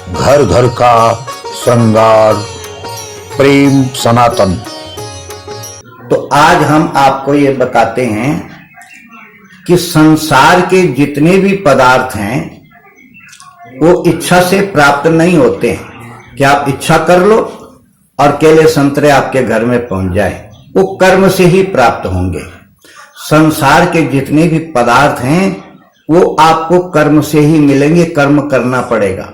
घर घर का श्रृंगार, प्रेम सनातन। तो आज हम आपको ये बताते हैं कि संसार के जितने भी पदार्थ हैं वो इच्छा से प्राप्त नहीं होते हैं कि आप इच्छा कर लो और केले संतरे आपके घर में पहुंच जाए, वो कर्म से ही प्राप्त होंगे। संसार के जितने भी पदार्थ हैं वो आपको कर्म से ही मिलेंगे, कर्म करना पड़ेगा।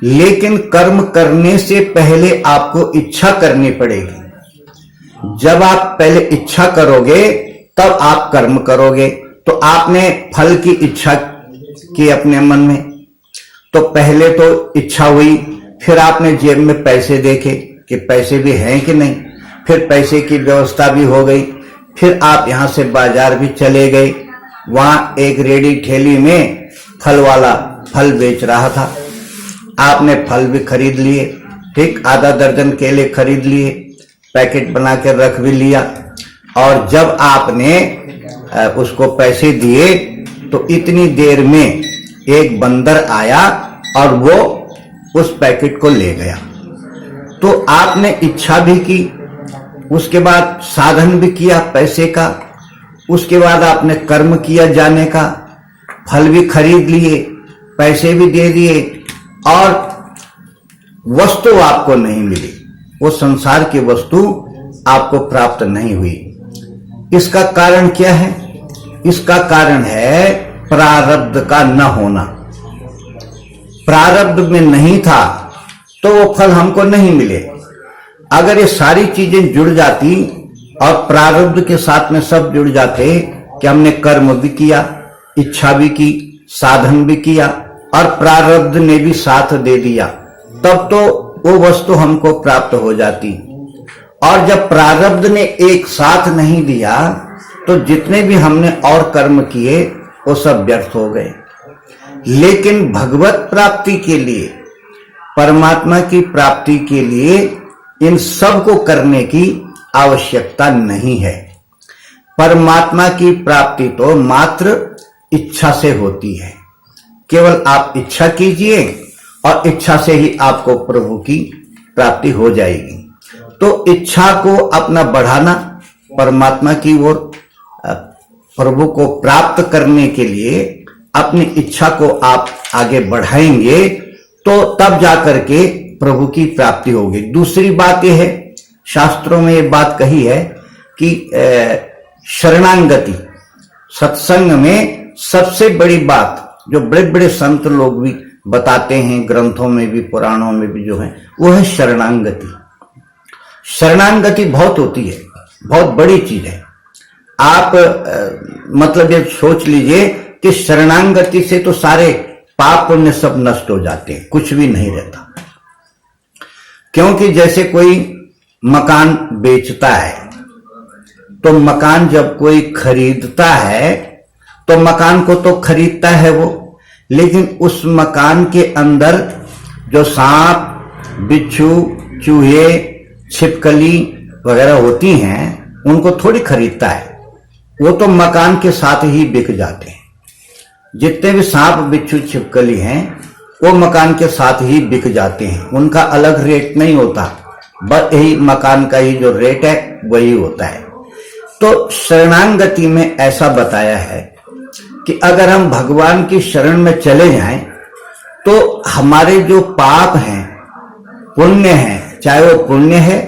लेकिन कर्म करने से पहले आपको इच्छा करनी पड़ेगी। जब आप पहले इच्छा करोगे तब आप कर्म करोगे। तो आपने फल की इच्छा की अपने मन में, तो पहले तो इच्छा हुई, फिर आपने जेब में पैसे देखे कि पैसे भी हैं कि नहीं, फिर पैसे की व्यवस्था भी हो गई, फिर आप यहां से बाजार भी चले गए। वहां एक रेडी ठेली में फल वाला फल बेच रहा था, आपने फल भी खरीद लिए, ठीक, आधा दर्जन केले खरीद लिए, पैकेट बना के रख भी लिया। और जब आपने उसको पैसे दिए तो इतनी देर में एक बंदर आया और वो उस पैकेट को ले गया। तो आपने इच्छा भी की, उसके बाद साधन भी किया पैसे का, उसके बाद आपने कर्म किया जाने का, फल भी खरीद लिए, पैसे भी दे दिए और वस्तु आपको नहीं मिली, वो संसार की वस्तु आपको प्राप्त नहीं हुई। इसका कारण क्या है? इसका कारण है प्रारब्ध का न होना। प्रारब्ध में नहीं था तो वो फल हमको नहीं मिले। अगर ये सारी चीजें जुड़ जाती और प्रारब्ध के साथ में सब जुड़ जाते कि हमने कर्म भी किया, इच्छा भी की, साधन भी किया और प्रारब्ध ने भी साथ दे दिया, तब तो वो वस्तु हमको प्राप्त हो जाती। और जब प्रारब्ध ने एक साथ नहीं दिया तो जितने भी हमने और कर्म किए वो सब व्यर्थ हो गए। लेकिन भगवत प्राप्ति के लिए, परमात्मा की प्राप्ति के लिए इन सब को करने की आवश्यकता नहीं है। परमात्मा की प्राप्ति तो मात्र इच्छा से होती है। केवल आप इच्छा कीजिए और इच्छा से ही आपको प्रभु की प्राप्ति हो जाएगी। तो इच्छा को अपना बढ़ाना, परमात्मा की ओर प्रभु को प्राप्त करने के लिए अपनी इच्छा को आप आगे बढ़ाएंगे तो तब जाकर के प्रभु की प्राप्ति होगी। दूसरी बात यह है, शास्त्रों में ये बात कही है कि शरणागति, सत्संग में सबसे बड़ी बात जो बड़े बड़े संत लोग भी बताते हैं, ग्रंथों में भी पुराणों में भी जो है, वो है शरणागति। शरणागति बहुत होती है, बहुत बड़ी चीज है। आप मतलब ये सोच लीजिए कि शरणागति से तो सारे पाप पुण्य सब नष्ट हो जाते हैं, कुछ भी नहीं रहता। क्योंकि जैसे कोई मकान बेचता है तो मकान जब कोई खरीदता है तो मकान को तो खरीदता है वो, लेकिन उस मकान के अंदर जो सांप, बिच्छू, चूहे, छिपकली वगैरह होती हैं उनको थोड़ी खरीदता है, वो तो मकान के साथ ही बिक जाते हैं। जितने भी सांप, बिच्छू, छिपकली हैं वो मकान के साथ ही बिक जाते हैं, उनका अलग रेट नहीं होता, बस यही मकान का ही जो रेट है वही होता है। तो शरणागति में ऐसा बताया है कि अगर हम भगवान की शरण में चले जाएं तो हमारे जो पाप हैं, पुण्य हैं, चाहे वो पुण्य है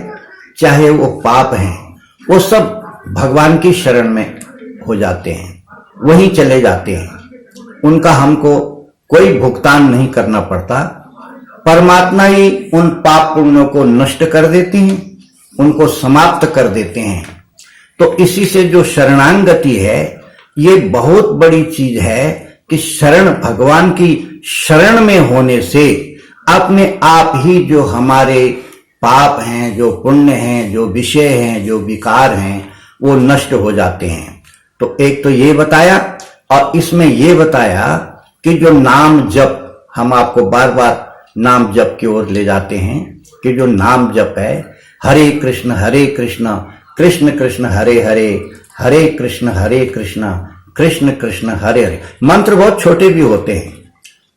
चाहे वो पाप हैं, वो सब भगवान की शरण में हो जाते हैं, वहीं चले जाते हैं। उनका हमको कोई भुगतान नहीं करना पड़ता। परमात्मा ही उन पाप पुण्यों को नष्ट कर देते हैं, उनको समाप्त कर देते हैं। तो इसी से जो शरणागति है ये बहुत बड़ी चीज है कि शरण, भगवान की शरण में होने से अपने आप ही जो हमारे पाप हैं, जो पुण्य हैं, जो विषय हैं, जो विकार हैं, वो नष्ट हो जाते हैं। तो एक तो ये बताया, और इसमें ये बताया कि जो नाम जप, हम आपको बार बार नाम जप की ओर ले जाते हैं कि जो नाम जप है, हरे कृष्ण कृष्ण कृष्ण हरे हरे, हरे कृष्ण कृष्ण कृष्ण हरे हरे। मंत्र बहुत छोटे भी होते हैं,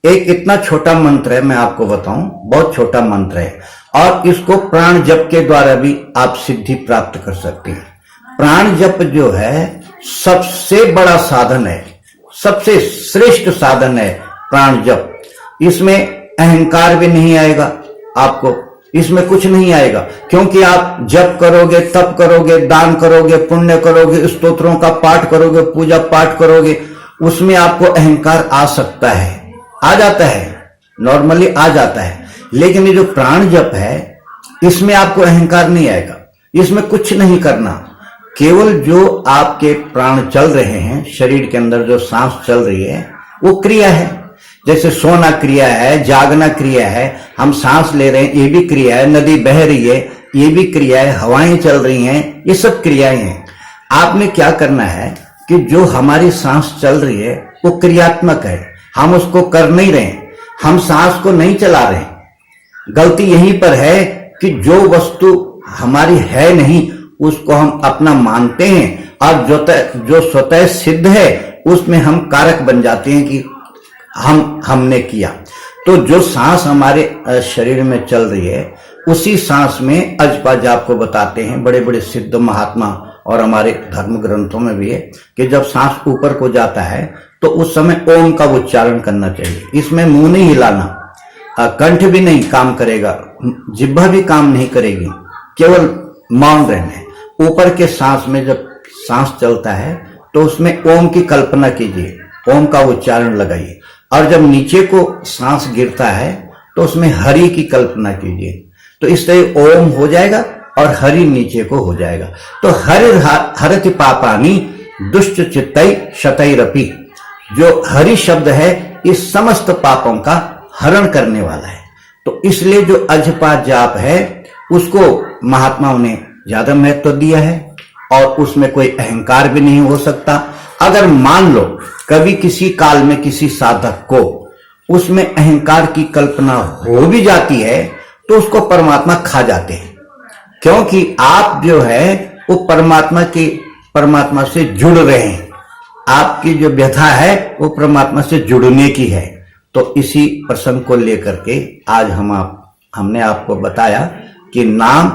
एक इतना छोटा मंत्र है, मैं आपको बताऊं, बहुत छोटा मंत्र है, और इसको प्राण जप के द्वारा भी आप सिद्धि प्राप्त कर सकते हैं। प्राण जप जो है सबसे बड़ा साधन है, सबसे श्रेष्ठ साधन है प्राण जप। इसमें अहंकार भी नहीं आएगा आपको, इसमें कुछ नहीं आएगा, क्योंकि आप जप करोगे, तप करोगे, दान करोगे, पुण्य करोगे, स्तोत्रों का पाठ करोगे, पूजा पाठ करोगे, उसमें आपको अहंकार आ सकता है, आ जाता है, नॉर्मली आ जाता है। लेकिन ये जो प्राण जप है इसमें आपको अहंकार नहीं आएगा, इसमें कुछ नहीं करना, केवल जो आपके प्राण चल रहे हैं, शरीर के अंदर जो सांस चल रही है वो क्रिया है। जैसे सोना क्रिया है, जागना क्रिया है, हम सांस ले रहे हैं ये भी क्रिया है, नदी बह रही है ये भी क्रिया है, हवाएं चल रही हैं, ये सब क्रियाएं हैं। आपने क्या करना है कि जो हमारी सांस चल रही है वो क्रियात्मक है, हम उसको कर नहीं रहे, हम सांस को नहीं चला रहे। गलती यहीं पर है कि जो वस्तु हमारी है नहीं उसको हम अपना मानते हैं, और जो स्वतः सिद्ध है उसमें हम कारक बन जाते हैं कि हमने किया। तो जो सांस हमारे शरीर में चल रही है उसी सांस में अजपा आपको बताते हैं बड़े बड़े सिद्ध महात्मा, और हमारे धर्म ग्रंथों में भी है कि जब सांस ऊपर को जाता है तो उस समय ओम का उच्चारण करना चाहिए। इसमें मुंह नहीं हिलाना, कंठ भी नहीं काम करेगा, जिह्वा भी काम नहीं करेगी, केवल मौन रहना। ऊपर के सांस में जब सांस चलता है तो उसमें ओम की कल्पना कीजिए, ओम का उच्चारण लगाइए, और जब नीचे को सांस गिरता है तो उसमें हरि की कल्पना कीजिए। तो इस तरह ओम हो जाएगा और हरि नीचे को हो जाएगा। तो हरति पापानी दुष्ट चित्तई शतैरपि, जो हरि शब्द है इस समस्त पापों का हरण करने वाला है। तो इसलिए जो अजपा जाप है उसको महात्माओं ने ज्यादा महत्व दिया है, और उसमें कोई अहंकार भी नहीं हो सकता। अगर मान लो कभी किसी काल में किसी साधक को उसमें अहंकार की कल्पना हो भी जाती है तो उसको परमात्मा खा जाते हैं, क्योंकि आप जो है वो परमात्मा से जुड़ रहे हैं, आपकी जो व्यथा है वो परमात्मा से जुड़ने की है। तो इसी प्रसंग को लेकर के आज हमने आपको बताया कि नाम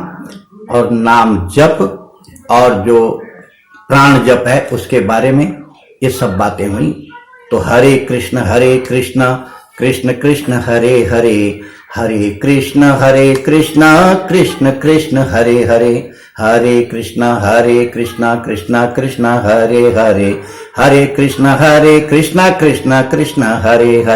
और नाम जप और जो प्राण जप है उसके बारे में ये सब बातें हुई। तो हरे कृष्ण कृष्ण कृष्ण हरे हरे, हरे कृष्ण कृष्ण कृष्ण हरे हरे, हरे कृष्ण कृष्ण कृष्ण हरे हरे, हरे कृष्ण कृष्ण कृष्ण हरे हरे।